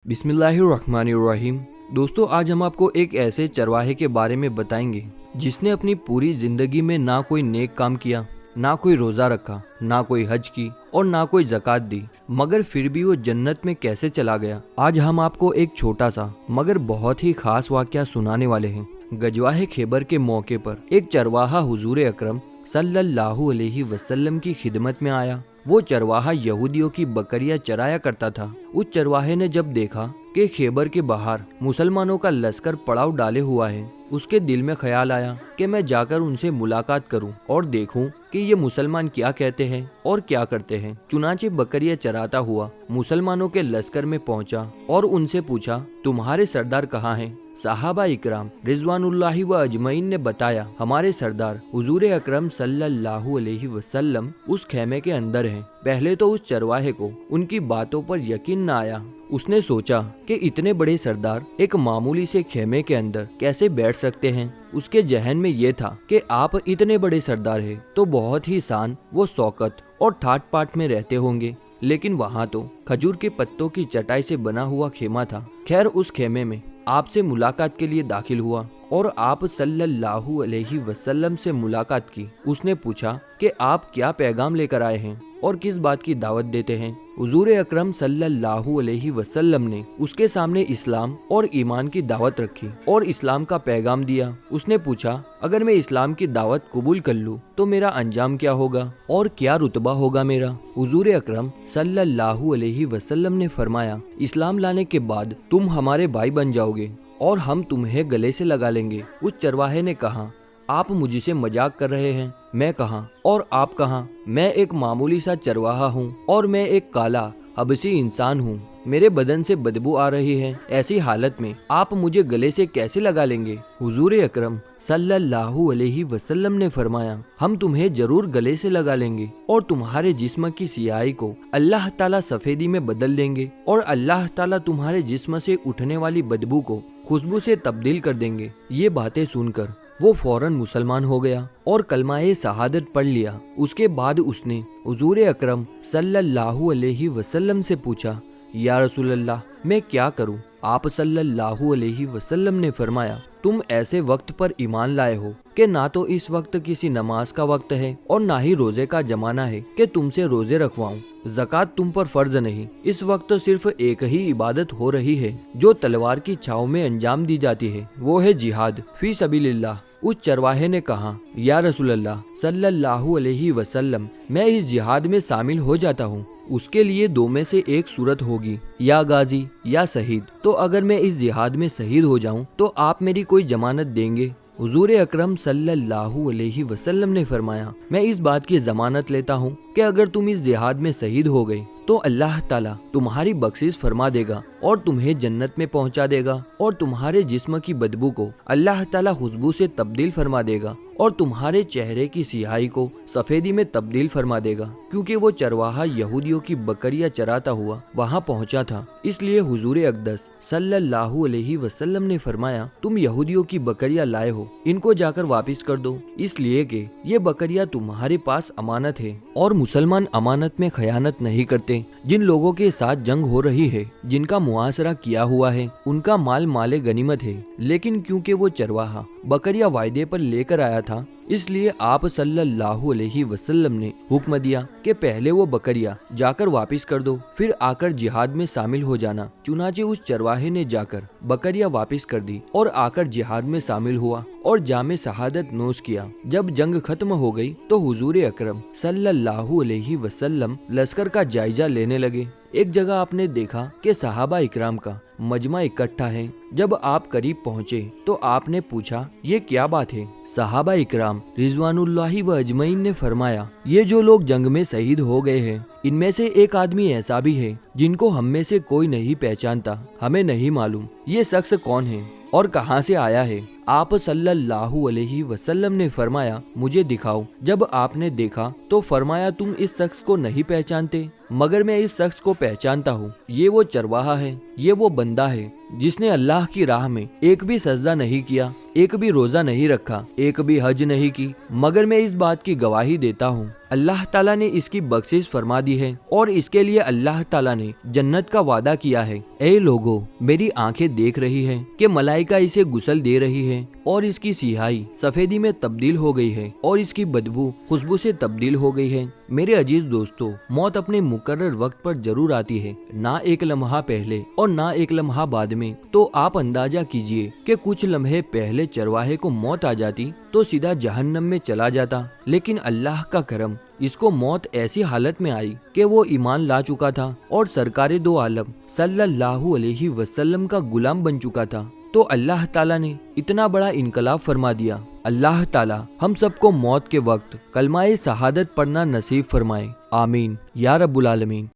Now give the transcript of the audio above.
बिस्मिल्लाहिर्रहमानिर्रहीम। दोस्तों, आज हम आपको एक ऐसे चरवाहे के बारे में बताएंगे जिसने अपनी पूरी जिंदगी में ना कोई नेक काम किया, ना कोई रोजा रखा, ना कोई हज की और ना कोई ज़कात दी, मगर फिर भी वो जन्नत में कैसे चला गया। आज हम आपको एक छोटा सा मगर बहुत ही खास वाकया सुनाने वाले हैं। गजवाहे खैबर के मौके पर एक चरवाहा हुजूर अकरम सल्लल्लाहु अलैहि वसल्लम की खिदमत में आया। वो चरवाहा यहूदियों की बकरियां चराया करता था। उस चरवाहे ने जब देखा कि खैबर के बाहर मुसलमानों का लश्कर पड़ाव डाले हुआ है, उसके दिल में ख्याल आया कि मैं जाकर उनसे मुलाकात करूं और देखूं कि ये मुसलमान क्या कहते हैं और क्या करते हैं। चुनाचे बकरियां चराता हुआ मुसलमानों के लश्कर में पहुंचा और उनसे पूछा, तुम्हारे सरदार कहाँ हैं? सहाबा इकराम रिजवानुल्लाहि व अजमईन ने बताया, हमारे सरदार हुजूर अकरम सल्लल्लाहु अलैहि वसल्लम उस खेमे के अंदर हैं। पहले तो उस चरवाहे को उनकी बातों पर यकीन न आया। उसने सोचा कि इतने बड़े सरदार एक मामूली से खेमे के अंदर कैसे बैठ सकते हैं। उसके जहन में ये था कि आप इतने बड़े सरदार हैं तो बहुत ही शान व शौकत और ठाट पाट में रहते होंगे, लेकिन वहाँ तो खजूर के पत्तों की चटाई से बना हुआ खेमा था। खैर, उस खेमे में आपसे मुलाकात के लिए दाखिल हुआ और आप सल्लल्लाहु अलैहि वसल्लम से मुलाकात की। उसने पूछा कि आप क्या पैगाम लेकर आए हैं और किस बात की दावत देते हैं। हुजूर अकरम सल्लल्लाहु अलैहि वसल्लम ने उसके सामने इस्लाम और ईमान की दावत रखी और इस्लाम का पैगाम दिया। उसने पूछा, अगर मैं इस्लाम की दावत कबूल कर लूँ तो मेरा अंजाम क्या होगा और क्या रुतबा होगा मेरा? हुजूर अकरम सल्लल्लाहु अलैहि वसल्लम ने फरमाया, इस्लाम लाने के बाद तुम हमारे भाई बन जाओगे और हम तुम्हें गले से लगा लेंगे। उस चरवाहे ने कहा, आप मुझसे मजाक कर रहे हैं? मैं कहाँ और आप कहाँ? मैं एक मामूली सा चरवाहा हूँ और मैं एक काला हबशी इंसान हूँ। मेरे बदन से बदबू आ रही है। ऐसी हालत में आप मुझे गले से कैसे लगा लेंगे? हुजूर अकरम सल्लल्लाहु अलैहि वसल्लम ने फरमाया, हम तुम्हें जरूर गले से लगा लेंगे और तुम्हारे जिस्म की सियाही को अल्लाह ताला सफेदी में बदल देंगे और अल्लाह ताला तुम्हारे जिस्म से उठने वाली बदबू को खुशबू से तब्दील कर देंगे। ये बातें सुनकर वो फौरन मुसलमान हो गया और कलमाए शहादत पढ़ लिया। उसके बाद उसने हुजूर अकरम सल्लल्लाहु अलैहि वसल्लम से पूछा, या रसूलल्लाह, मैं क्या करूं? आप सल्लल्लाहु अलैहि वसल्लम ने फरमाया, तुम ऐसे वक्त पर ईमान लाए हो कि ना तो इस वक्त किसी नमाज का वक्त है और ना ही रोजे का जमाना है कि तुमसे रोजे रखवाऊं। ज़कात तुम पर फर्ज नहीं। इस वक्त सिर्फ एक ही इबादत हो रही है जो तलवार की छाव में अंजाम दी जाती है, वो है जिहाद फी सबीलिल्लाह। उस चरवाहे ने कहा, या रसूलल्लाह सल्लल्लाहु अलैहि वसल्लम, मैं इस जिहाद में शामिल हो जाता हूँ। उसके लिए दो में से एक सूरत होगी, या गाजी या शहीद। तो अगर मैं इस जिहाद में शहीद हो जाऊं तो आप मेरी कोई जमानत देंगे? हुजूर अकरम सल्लल्लाहु अलैहि वसल्लम ने फरमाया, मैं इस बात की जमानत लेता हूँ कि अगर तुम इस जिहाद में शहीद हो गए तो अल्लाह ताला तुम्हारी बख्शिश फरमा देगा और तुम्हें जन्नत में पहुंचा देगा और तुम्हारे जिस्म की बदबू को अल्लाह ताला खुशबू से तब्दील फरमा देगा और तुम्हारे चेहरे की सियाही को सफेदी में तब्दील फरमा देगा। क्योंकि वो चरवाहा यहूदियों की बकरियां चराता हुआ वहां पहुंचा था, इसलिए हुजूर अक़दस सल्लल्लाहु अलैहि वसल्लम ने फरमाया, तुम यहूदियों की बकरियां लाए हो, इनको जाकर वापस कर दो, इसलिए कि ये बकरियां तुम्हारे पास अमानत है और मुसलमान अमानत में खयानत नहीं करते। जिन लोगों के साथ जंग हो रही है, जिनका मुआसरा किया हुआ है, उनका माल माले गनीमत है। लेकिन क्योंकि वो चरवाहा बकरियां वायदे पर लेकर आया था, इसलिए आप सल्लल्लाहु अलैहि वसल्लम ने हुक्म दिया कि पहले वो बकरियां जाकर वापस कर दो, फिर आकर जिहाद में शामिल हो जाना। चुनाचे उस चरवाहे ने जाकर बकरियां वापस कर दी और आकर जिहाद में शामिल हुआ और जामे शहादत नोश किया। जब जंग खत्म हो गई तो हुजूर अकरम सल्लल्लाहु अलैहि वसल्लम लश्कर का जायजा लेने लगे। एक जगह आपने देखा कि सहाबा इकराम का मजमा इकट्ठा है। जब आप करीब पहुँचे तो आपने पूछा, ये क्या बात है? सहाबा इकराम रिजवानुल्लाहि व अजमईन ने फरमाया, ये जो लोग जंग में शहीद हो गए हैं, इनमें से एक आदमी ऐसा भी है जिनको हम में से कोई नहीं पहचानता। हमें नहीं मालूम ये शख्स कौन है और कहां से आया है। آپ सल्लल्लाहु अलैहि वसल्लम ने फरमाया, मुझे दिखाओ। जब आपने देखा तो फरमाया, तुम इस शख्स को नहीं पहचानते, मगर मैं इस शख्स को पहचानता हूँ। ये वो चरवाहा है, ये वो बंदा है जिसने अल्लाह की राह में एक भी सजदा नहीं किया, एक भी रोजा नहीं रखा, एक भी हज नहीं की, मगर मैं इस बात की गवाही देता हूँ अल्लाह ताला ने इसकी बख्शिश फरमा दी है और इसके लिए अल्लाह ताला ने जन्नत का वादा किया है। ए लोगो, मेरी आंखें देख रही हैं कि मलाइका इसे गुस्ल दे रही है और इसकी सिहाई सफेदी में तब्दील हो गई है और इसकी बदबू खुशबू से तब्दील हो गई है। मेरे अजीज दोस्तों, मौत अपने मुकर्रर वक्त पर जरूर आती है, ना एक लम्हा पहले और ना एक लम्हा बाद में। तो आप अंदाजा कीजिए कि कुछ लम्हे पहले चरवाहे को मौत आ जाती तो सीधा जहन्नम में चला जाता, लेकिन अल्लाह का करम, इसको मौत ऐसी हालत में आई कि वो ईमान ला चुका था और सरकारे दो आलम सल्लल्लाहु अलैहि वसल्लम का गुलाम बन चुका था। तो अल्लाह ताला ने इतना बड़ा इनकलाब फरमा दिया। अल्लाह ताला हम सबको मौत के वक्त कलमाए शहादत पढ़ना नसीब फरमाए। आमीन या रब्बुल आलमीन।